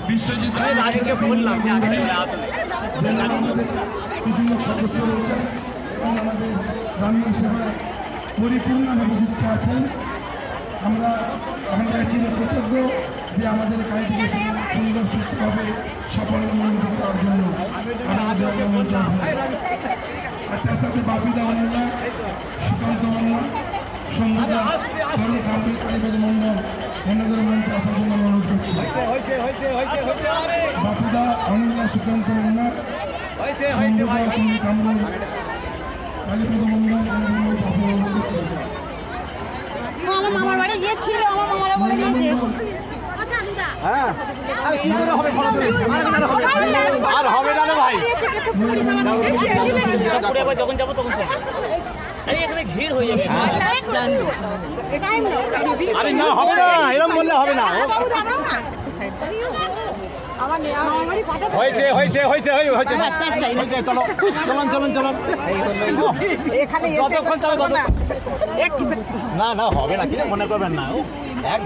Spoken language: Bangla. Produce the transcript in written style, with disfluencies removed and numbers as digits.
বিশ্বজিৎ আমাদের কিছু লোক সদস্য রয়েছেন এবং আমাদের গ্রামীণ সেবায় পরিপূর্ণভাবে যুক্ত আছেন। আমরা আমাদের কাছে কৃতজ্ঞ যে আমাদের কাজটিকে সুন্দর সুস্থভাবে সাফল্যমণ্ডিত করার জন্য আমাদের মঞ্চ আসবেন। আর তার সাথে বাপিদা অনিলা, সুকান্ত অন্না, সন্ধ্যা তরুণ কামরুল কালীপদ মন্ডল এনাদের মঞ্চে আসার জন্য অনুরোধ করছি। বাপিদা অনিলা, সুকান্ত অন্না, সন্ধ্যা তরুণ কামরুল কালীপদ মন্ডল এনাদের মঞ্চে আসার অনুরোধ করছি। আমার মামার বাড়ি গিয়েছিল, আমার মামারা বলে দিয়েছে আর হবে না ভাই। যখন যাবো তখন এখানে ভিড় হয়ে যাবে। আরে না, হবে না, এরকম বললে হবে না। হয়েছে হয়েছে হয়েছে হয়েছে হয়েছে, চলো চলুন চলুন চলুন। এখানে যতক্ষণ চলো তত না না হবে না, কি মনে করবেন না। এক